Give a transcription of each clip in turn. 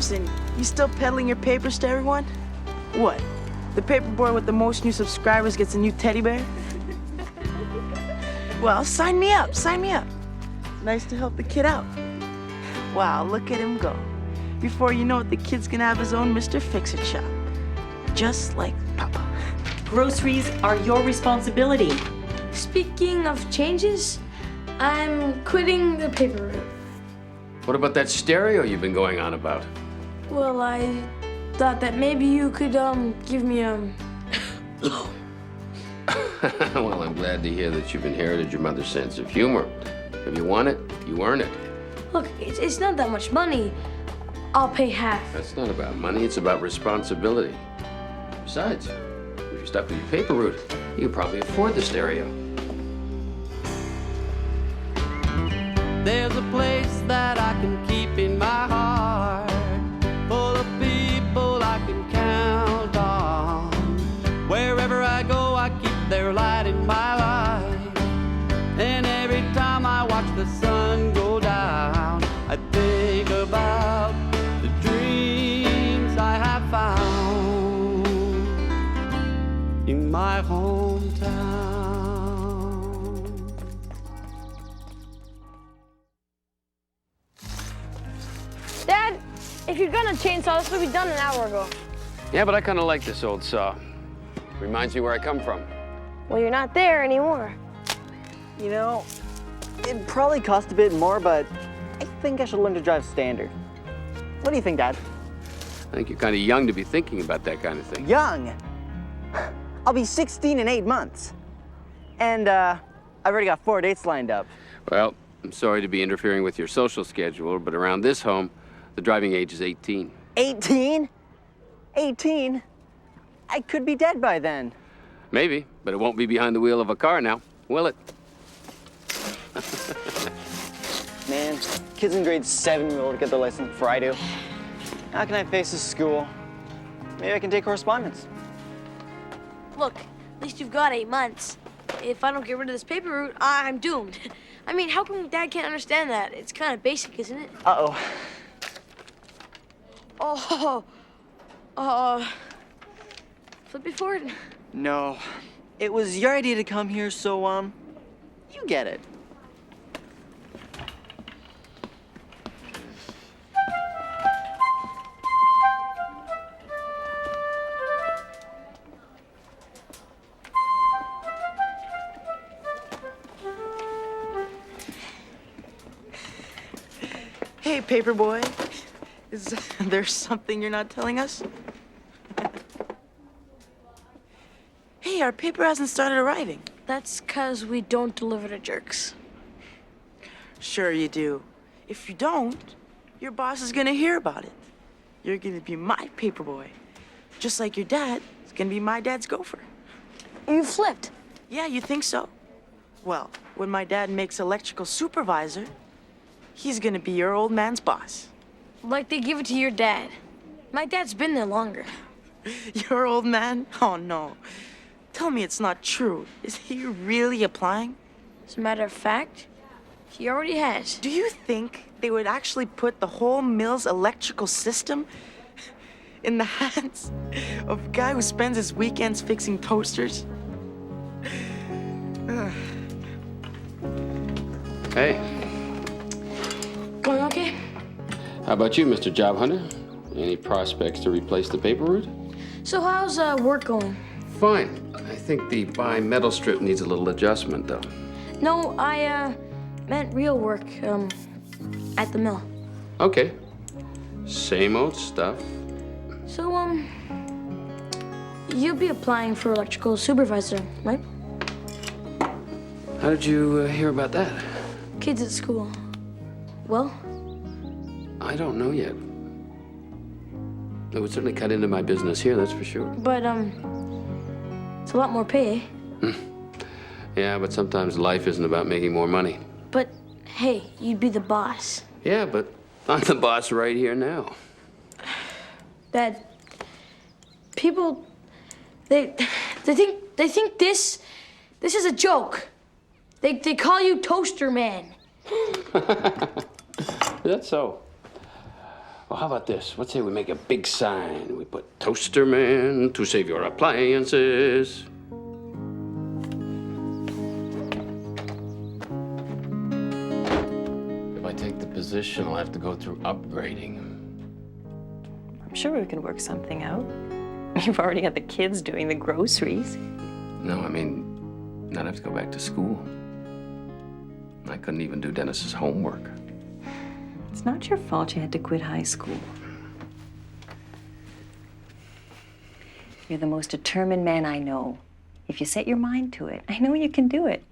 Jefferson, you still peddling your papers to everyone? What? The paper boy with the most new subscribers gets a new teddy bear? Well, sign me up, sign me up. Nice to help the kid out. Wow, look at him go. Before you know it, the kid's gonna have his own Mr. Fix-It shop. Just like Papa. Groceries are your responsibility. Speaking of changes, I'm quitting the paper route. What about that stereo you've been going on about? Well, I thought that maybe you could, give me, Well, I'm glad to hear that you've inherited your mother's sense of humor. If you want it, you earn it. Look, it's not that much money. I'll pay half. That's not about money, it's about responsibility. Besides, if you stuck with your paper route, you could probably afford the stereo. There's a place that I can keep in my heart, full of people I can count on. Wherever I go, I keep their light in my life. And every time I watch the sun go down, I think about the dreams I have found in my hometown. Dad, if you're gonna chainsaw, this would be done an hour ago. Yeah, but I kind of like this old saw. Reminds me where I come from. Well, you're not there anymore. You know, it'd probably cost a bit more, but I think I should learn to drive standard. What do you think, Dad? I think you're kind of young to be thinking about that kind of thing. Young? I'll be 16 in 8 months. And I've already got 4 dates lined up. Well, I'm sorry to be interfering with your social schedule, but around this home, the driving age is 18. 18? 18? I could be dead by then. Maybe, but it won't be behind the wheel of a car now, will it? Man, kids in grade 7 will get their license before I do. How can I face this school? Maybe I can take correspondence. Look, at least you've got 8 months. If I don't get rid of this paper route, I'm doomed. I mean, how come Dad can't understand that? It's kind of basic, isn't it? Uh-oh. Flip it forward. No. It was your idea to come here, so, you get it. Hey, paper boy. Is there something you're not telling us? Hey, our paper hasn't started arriving. That's 'cause we don't deliver to jerks. Sure you do. If you don't, your boss is gonna hear about it. You're gonna be my paper boy. Just like your dad is gonna be my dad's gopher. You flipped. Yeah, you think so? Well, when my dad makes electrical supervisor, he's gonna be your old man's boss. Like they give it to your dad. My dad's been there longer. Your old man? Oh, no. Tell me it's not true. Is he really applying? As a matter of fact, he already has. Do you think they would actually put the whole mill's electrical system in the hands of a guy who spends his weekends fixing toasters? Hey, Going okay? how about you, Mr. Job Hunter? Any prospects to replace the paper route? So how's work going? Fine. I think the bi-metal strip needs a little adjustment, though. No, I meant real work, at the mill. Okay. Same old stuff. So, you'll be applying for electrical supervisor, right? How did you hear about that? Kids at school. Well, I don't know yet. It would certainly cut into my business here, that's for sure. but, it's a lot more pay. Yeah, but sometimes life isn't about making more money. But, hey, you'd be the boss. Yeah, but I'm the boss right here now. Dad, people, they think this is a joke. They call you Toaster Man. That's so. Well, how about this? Let's say we make a big sign. We put Toaster Man to save your appliances. If I take the position, I'll have to go through upgrading. I'm sure we can work something out. You've already got the kids doing the groceries. No, I mean, not have to go back to school. I couldn't even do Dennis's homework. It's not your fault you had to quit high school. You're the most determined man I know. If you set your mind to it, I know you can do it.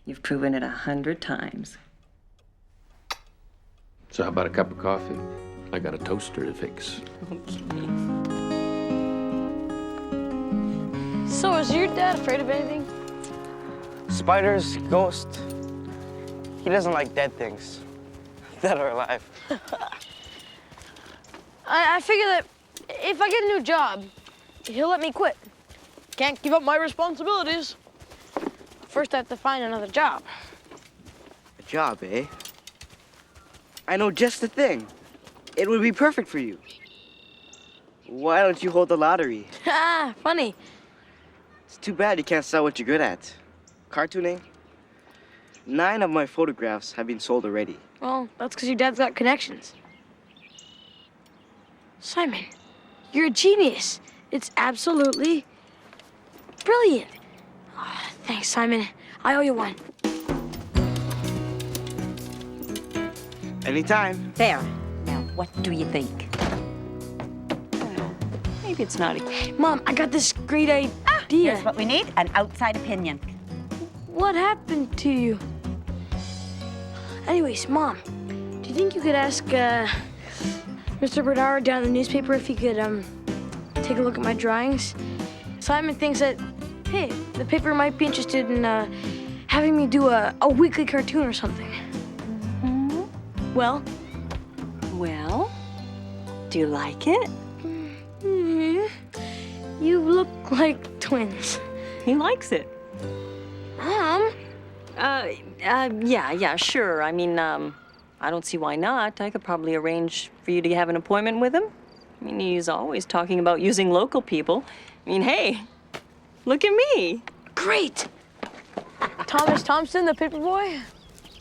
You've proven it 100 times. So how about a cup of coffee? I got a toaster to fix. So, is your dad afraid of anything? Spiders, ghosts. He doesn't like dead things. That are alive. I figure that if I get a new job, he'll let me quit. Can't give up my responsibilities. First, I have to find another job. A job, eh? I know just the thing. It would be perfect for you. Why don't you hold the lottery? Ah, funny. It's too bad you can't sell what you're good at. Cartooning? 9 of my photographs have been sold already. Well, that's because your dad's got connections. Simon, you're a genius. It's absolutely brilliant. Oh, thanks, Simon. I owe you one. Anytime. There. Now, what do you think? Maybe it's not a... Mom, I got this great idea. Here's what we need, an outside opinion. What happened to you? Anyways, Mom, do you think you could ask Mr. Bernard down in the newspaper if he could take a look at my drawings? Simon thinks that, hey, the paper might be interested in having me do a weekly cartoon or something. Mm-hmm. Well? Well, do you like it? Mm-hmm. You look like twins. He likes it. Mom? Yeah, sure. I mean, I don't see why not. I could probably arrange for you to have an appointment with him. I mean, he's always talking about using local people. I mean, hey, look at me. Great! Thomas Thompson, the paper boy,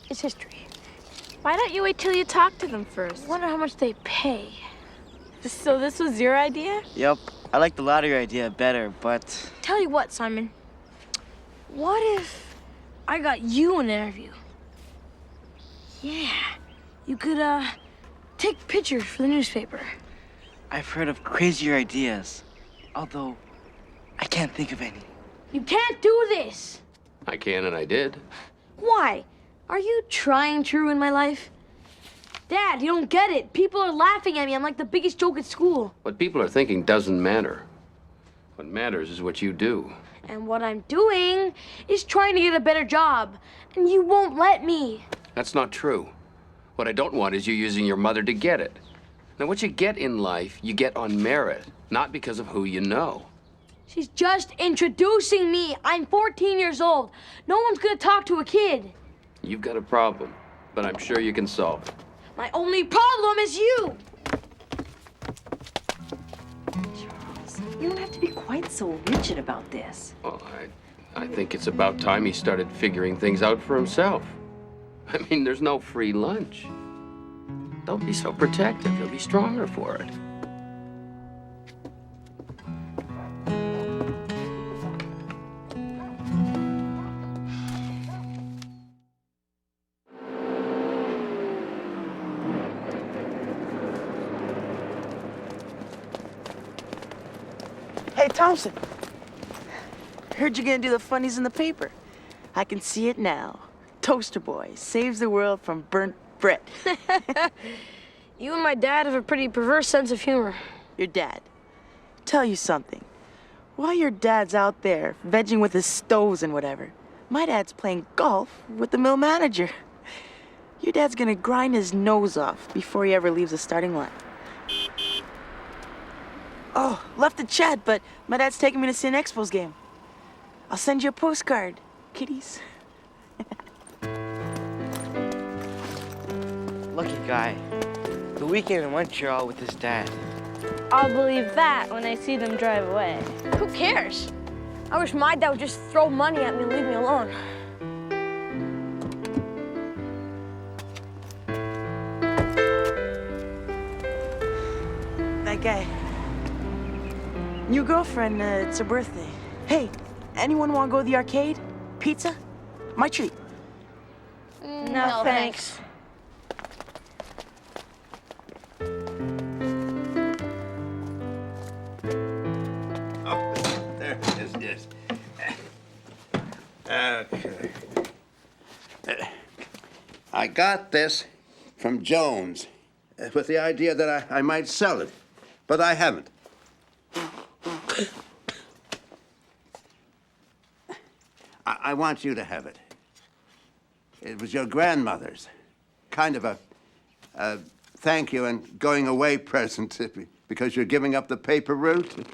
it's history. Why don't you wait till you talk to them first? Wonder how much they pay. So this was your idea? Yep, I like the lottery idea better, but... Tell you what, Simon. What if I got you an interview? Yeah. You could, take pictures for the newspaper. I've heard of crazier ideas. Although, I can't think of any. You can't do this! I can and I did. Why? Are you trying to ruin my life? Dad, you don't get it. People are laughing at me. I'm like the biggest joke at school. What people are thinking doesn't matter. What matters is what you do. And what I'm doing is trying to get a better job. And you won't let me. That's not true. What I don't want is you using your mother to get it. Now, what you get in life, you get on merit, not because of who you know. She's just introducing me. I'm 14 years old. No one's gonna talk to a kid. You've got a problem, but I'm sure you can solve it. My only problem is you. Charles, you don't have to be quite so rigid about this. Well, I think it's about time he started figuring things out for himself. I mean, there's no free lunch. Don't be so protective. He'll be stronger for it. Hey, Thompson. Heard you're gonna do the funnies in the paper. I can see it now. Toaster Boy saves the world from burnt bread. You and my dad have a pretty perverse sense of humor. Your dad. Tell you something. While your dad's out there vegging with his stoves and whatever, my dad's playing golf with the mill manager. Your dad's gonna grind his nose off before he ever leaves the starting line. Oh, left the chat, but my dad's taking me to see an Expos game. I'll send you a postcard, kiddies. Lucky guy. the weekend in Montreal with his dad. I'll believe that when I see them drive away. Who cares? I wish my dad would just throw money at me and leave me alone. That guy. New girlfriend, it's her birthday. Hey, anyone want to go to the arcade? Pizza? My treat. No, thanks. Oh, there it is, yes. Okay. I got this from Jones with the idea that I might sell it, but I haven't. I want you to have it. It was your grandmother's. Kind of a thank you and going away present because you're giving up the paper route.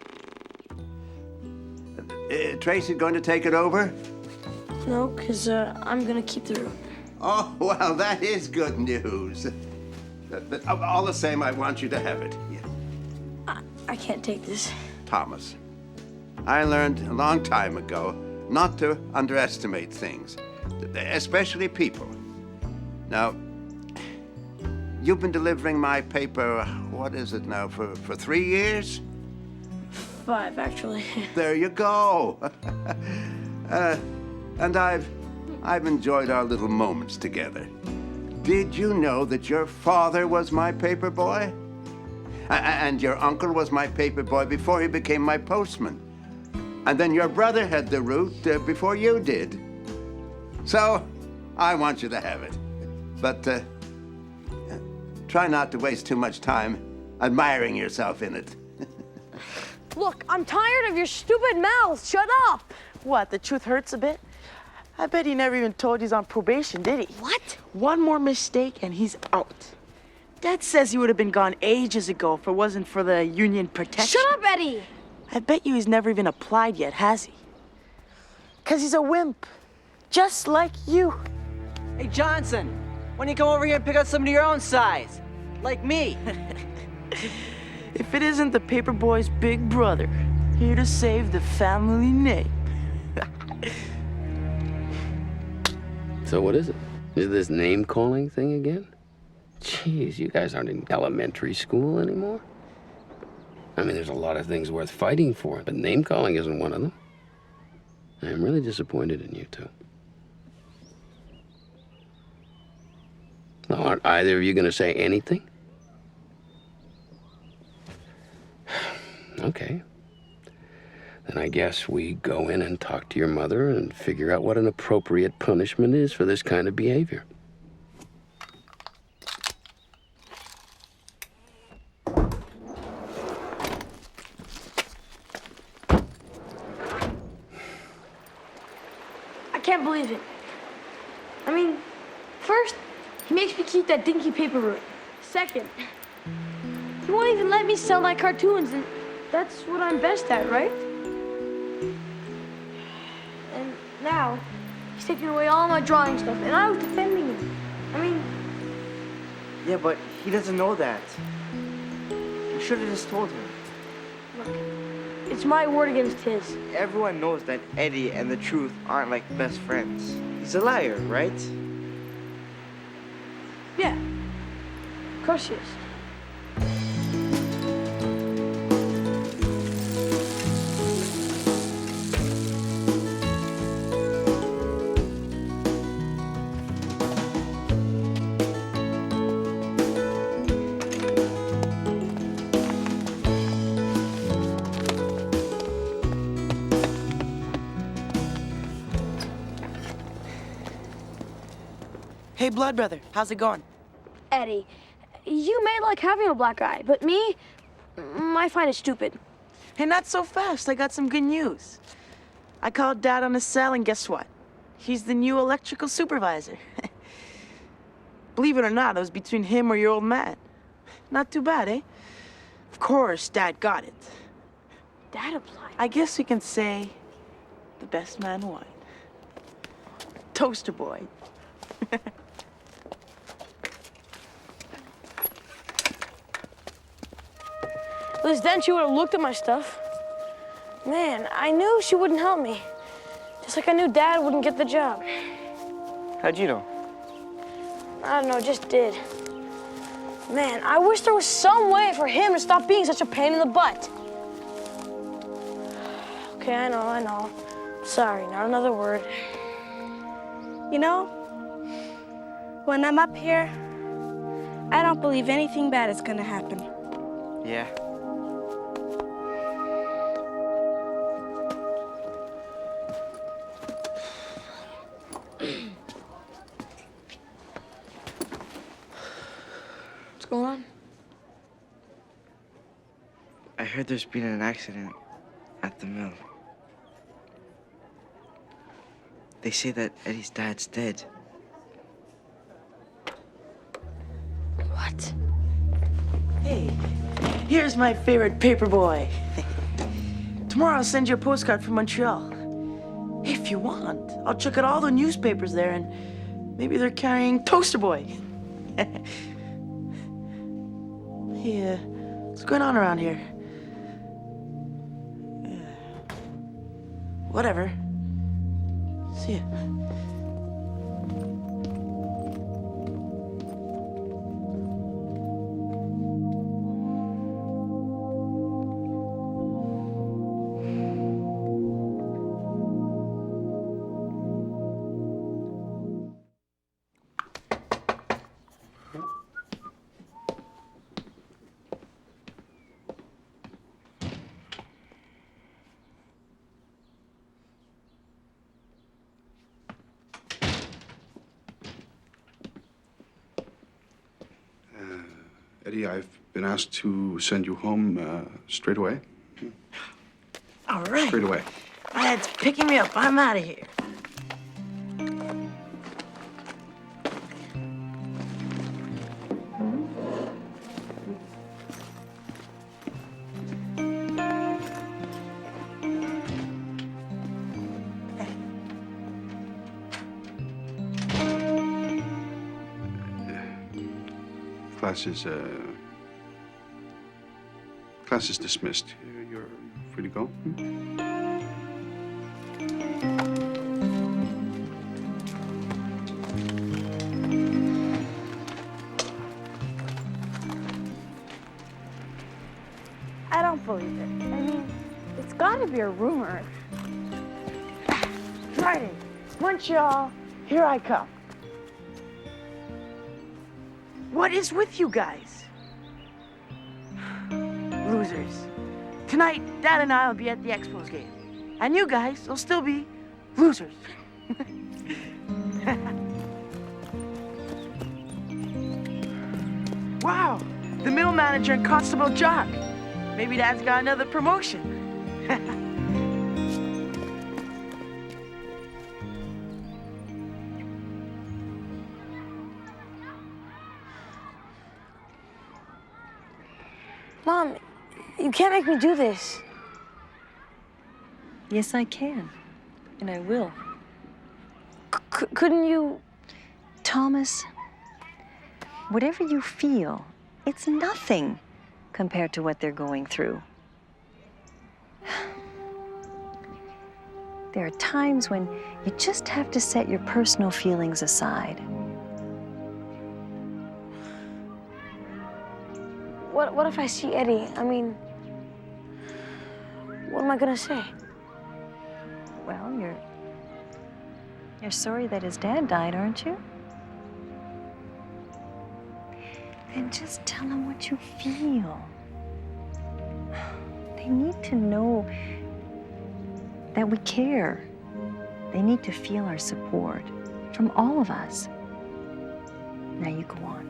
Tracy going to take it over? No, because I'm going to keep the room. Oh, well, that is good news. But all the same, I want you to have it. Yeah. I can't take this. Thomas, I learned a long time ago not to underestimate things, especially people. Now, you've been delivering my paper, what is it now, for 3 years? 5, actually. There you go. And I've enjoyed our little moments together. Did you know that your father was my paper boy? And your uncle was my paper boy before he became my postman. And then your brother had the route before you did. So, I want you to have it. But try not to waste too much time admiring yourself in it. Look, I'm tired of your stupid mouths. Shut up. What, the truth hurts a bit? I bet he never even told he's on probation, did he? What? One more mistake and he's out. Dad says he would have been gone ages ago if it wasn't for the union protection. Shut up, Eddie. I bet you he's never even applied yet, has he? 'Cause he's a wimp, just like you. Hey, Johnson, why don't you come over here and pick out somebody your own size? Like me. If it isn't the paper boy's big brother, here to save the family name. So what is it? Is this name-calling thing again? Jeez, you guys aren't in elementary school anymore. I mean, there's a lot of things worth fighting for, but name-calling isn't one of them. I'm really disappointed in you two. Well, aren't either of you going to say anything? Okay. Then I guess we go in and talk to your mother and figure out what an appropriate punishment is for this kind of behavior. I can't believe it. I mean, first, he makes me keep that dinky paper route. Second, he won't even let me sell my cartoons, and that's what I'm best at, right? And now, he's taking away all my drawing stuff, and I was defending him. I mean, Yeah, but he doesn't know that. You should have just told him. look, it's my word against his. Everyone knows that Eddie and the truth aren't like best friends. He's a liar, right? Yeah, of course he is. Hey, blood brother, how's it going? Eddie, you may like having a black eye, but me, I find it stupid. Hey, not so fast. I got some good news. I called Dad on his cell, and guess what? He's the new electrical supervisor. Believe it or not, it was between him or your old man. Not too bad, eh? Of course, Dad got it. Dad applied. I guess we can say the best man won. Toaster boy. At least then she would have looked at my stuff. Man, I knew she wouldn't help me. Just like I knew Dad wouldn't get the job. How'd you know? I don't know, just did. Man, I wish there was some way for him to stop being such a pain in the butt. Okay, I know. Sorry, not another word. You know, when I'm up here, I don't believe anything bad is gonna happen. Yeah. What's going on? I heard there's been an accident at the mill. They say that Eddie's dad's dead. What? Hey, here's my favorite paper boy. Tomorrow I'll send you a postcard from Montreal. If you want, I'll check out all the newspapers there and maybe they're carrying Toaster Boy. Hey, what's going on around here? Whatever. See ya. Eddie, I've been asked to send you home straight away. All right. Straight away. My dad's picking me up. I'm out of here. Class is dismissed. You're free to go. I don't believe it. I mean, it's gotta be a rumor. Friday, Montreal, here I come. What is with you guys? Losers. Tonight, Dad and I will be at the Expos game. And you guys will still be losers. Wow, the mill manager and constable Jock. Maybe Dad's got another promotion. Mom, you can't make me do this. Yes, I can. And I will. Couldn't you? Thomas, whatever you feel, it's nothing compared to what they're going through. There are times when you just have to set your personal feelings aside. What if I see Eddie? I mean, what am I gonna say? Well, you're sorry that his dad died, aren't you? Then just tell him what you feel. They need to know that we care. They need to feel our support from all of us. Now you go on.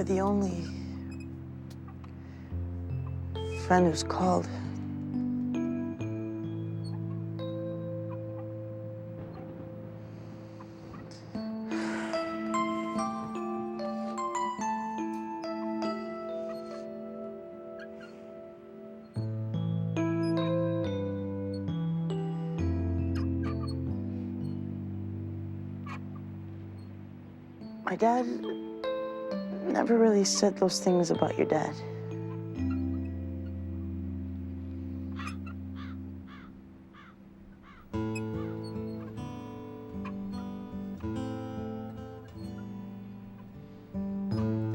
you're the only friend who's called. My dad never really said those things about your dad.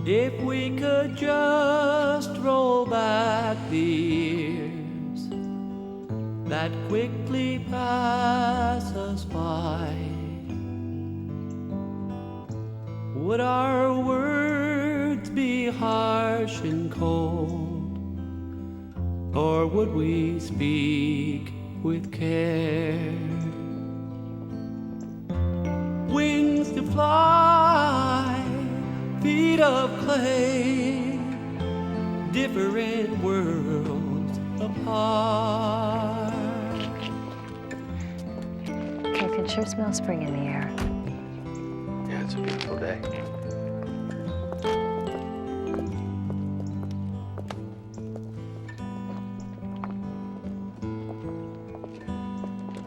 If we could just roll back the years that quickly pass us by, would our words be harsh and cold, or would we speak with care? Wings to fly, feet of clay, different worlds apart. I can sure smell spring in the air. Yeah, it's a beautiful day.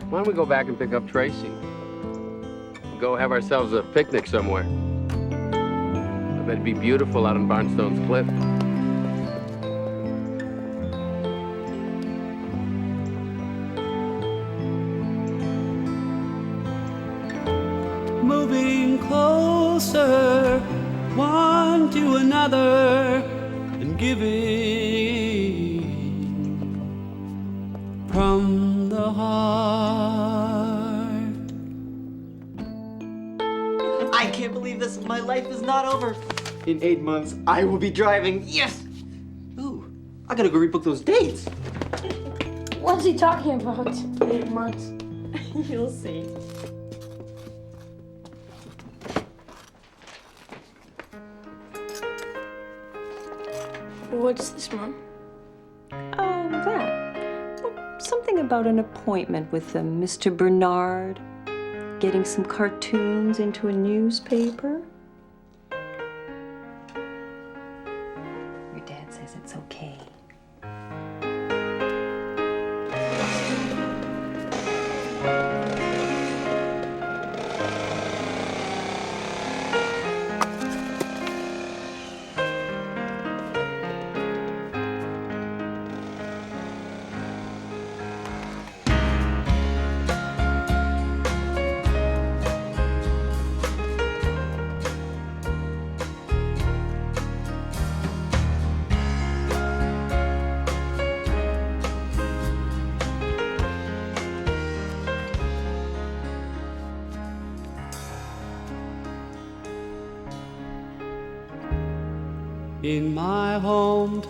Why don't we go back and pick up Tracy? Go have ourselves a picnic somewhere. I bet it'd be beautiful out on Barnstone's Cliff. Moving closer, one to another, and giving from the heart. I can't believe this. My life is not over. In 8 months, I will be driving. Yes! Ooh, I gotta go rebook those dates. What's he talking about? 8 months. You'll see. What's this, Mom? That. Well, something about an appointment with Mr. Bernard. Getting some cartoons into a newspaper. Your dad says it's okay. In my hometown,